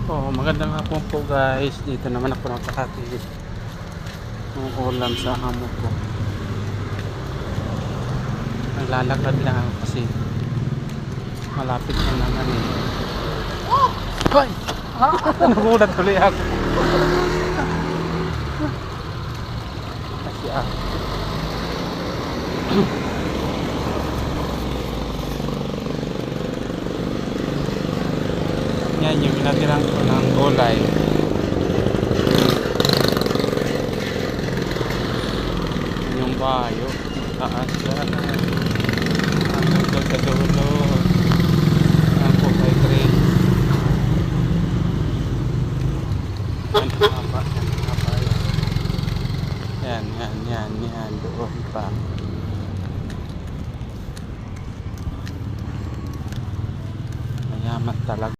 Oh, magandang hapon po guys. Dito naman ako nakakatid ng ulam sa amo ko. Naglalakad lang ako kasi malapit na naman eh. Hoy! Nagulat tuloy ako. Kasi yan yung inatirang ko ng gulay. Yung bayo taas yan hanggang doon sa dulo. Yan po kay Greg. Yan haba yan. Yan doon pa. Mayaman talaga.